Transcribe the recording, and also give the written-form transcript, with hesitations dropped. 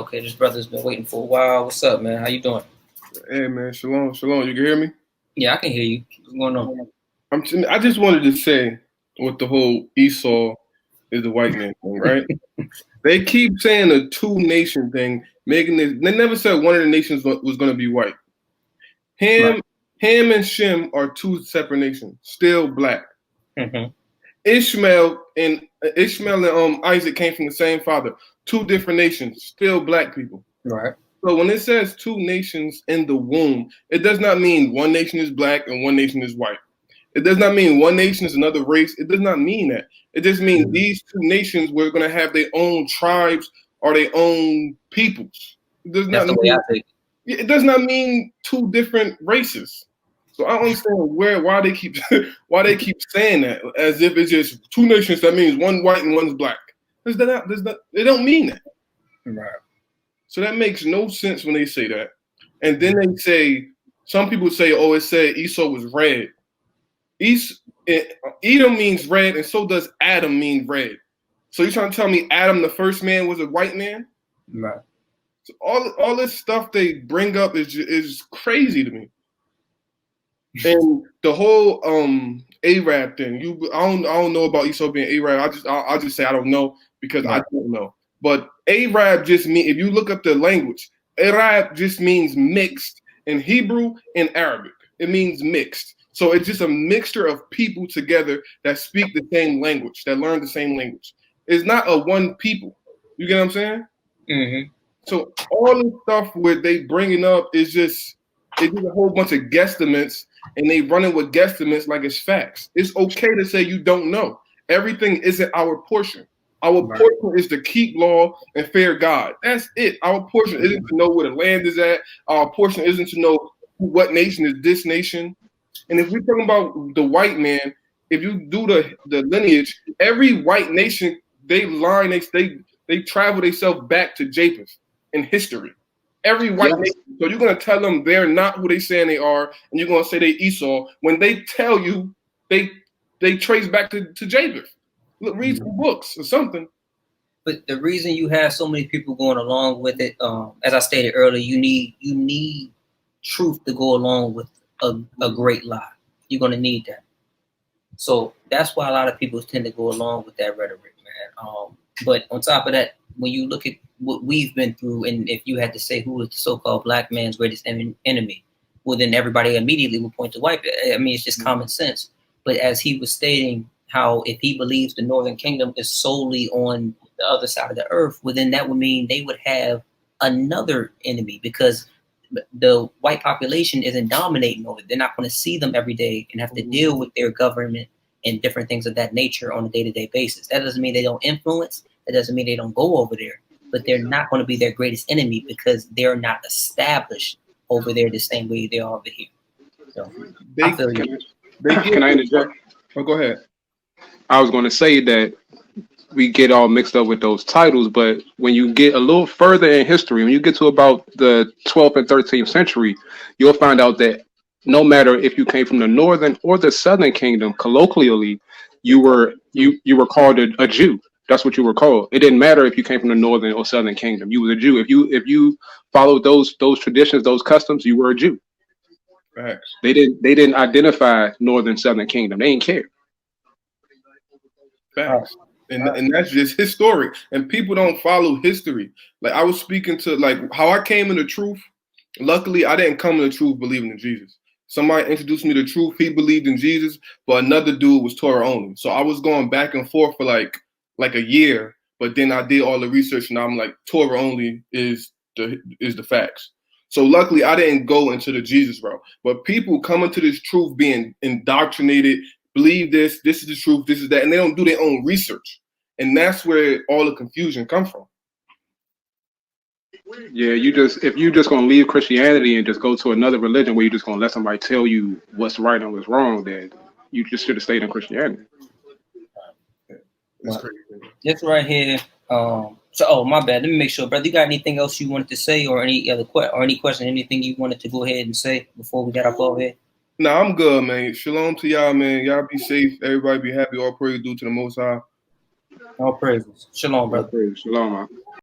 Okay, this brother's been waiting for a while. What's up, man? How you doing? Hey man, shalom, shalom. You can hear me? Yeah, I can hear you. What's going on? I just wanted to say with the whole Esau is the white man thing, right? They keep saying the two nation thing, making this. They never said one of the nations was going to be white. Right. Ham, Ham and Shem are two separate nations, still black. Mm-hmm. Ishmael and Isaac came from the same father, two different nations, still black people. Right. So when it says two nations in the womb, it does not mean one nation is black and one nation is white. It does not mean one nation is another race. It does not mean that. It just means these two nations were going to have their own tribes or their own peoples. It does That's not the way I mean take it does not mean two different races. So I don't understand why they keep saying that as if it's just two nations. That means one white and one's black. They don't mean that. it. Right. So that makes no sense when they say that. And then they say, some people say, oh, it said Esau was red. Edom means red, and so does Adam mean red. So you're trying to tell me Adam, the first man, was a white man? Right. So all this stuff they bring up is crazy to me. And the whole Arab thing, I don't know about Esau being Arab. I'll just say I don't know because I don't know. But Arab just mean, if you look up the language, Arab just means mixed in Hebrew and Arabic. It means mixed. So it's just a mixture of people together that speak the same language, that learn the same language. It's not a one people. You get what I'm saying? Mm-hmm. So all this stuff where they bringing up is just a whole bunch of guesstimates, and they running with guesstimates like it's facts. It's okay to say you don't know. Everything isn't our portion. Our portion is to keep law and fear God. That's it. Our portion isn't to know where the land is at. Our portion isn't to know what nation is this nation. And if we're talking about the white man, if you do the lineage, every white nation, they travel themselves back to Japheth in history. Every white nation. So you're gonna tell them they're not who they saying they are, and you're gonna say they Esau when they tell you they trace back to Japheth. Look, read some books or something. But the reason you have so many people going along with it, as I stated earlier, you need truth to go along with a great lie. You're gonna need that. So that's why a lot of people tend to go along with that rhetoric, man. But on top of that, when you look at what we've been through, and if you had to say who is the so-called black man's greatest enemy, well, then everybody immediately would point to white. I mean, it's just common sense. But as he was stating, how if he believes the Northern Kingdom is solely on the other side of the earth, well, then that would mean they would have another enemy because the white population isn't dominating over it. They're not going to see them every day and have to deal with their government and different things of that nature on a day-to-day basis. That doesn't mean they don't influence. That doesn't mean they don't go over there. But they're not going to be their greatest enemy because they're not established over there the same way they are over here. So, I feel you. Can I interject? Oh, go ahead. I was going to say that we get all mixed up with those titles, but when you get a little further in history, when you get to about the 12th and 13th century, you'll find out that no matter if you came from the northern or the southern kingdom, colloquially, you were called a Jew. That's what you were called. It didn't matter if you came from the northern or southern kingdom. You were a Jew. If you followed those traditions, those customs, you were a Jew. Facts. They didn't identify northern southern kingdom. They didn't care. Facts. And that's just historic. And people don't follow history. Like I was speaking to like how I came into truth. Luckily, I didn't come into truth believing in Jesus. Somebody introduced me to truth. He believed in Jesus, but another dude was Torah only. So I was going back and forth for like a year. But then I did all the research, and I'm like, Torah only is the facts. So luckily, I didn't go into the Jesus route. But people come into this truth being indoctrinated, believe this is the truth, this is that, and they don't do their own research. And that's where all the confusion comes from. Yeah, if you just gonna leave Christianity and just go to another religion where you're just gonna let somebody tell you what's right and what's wrong, then you just should have stayed in Christianity. That's crazy. This right here. My bad. Let me make sure, brother. You got anything else you wanted to say, or any other question, anything you wanted to go ahead and say before we got up over here? No, I'm good, man. Shalom to y'all, man. Y'all be safe. Everybody be happy. All praise due to the Most High. All praises. Shalom, brother. All praise. Shalom, man.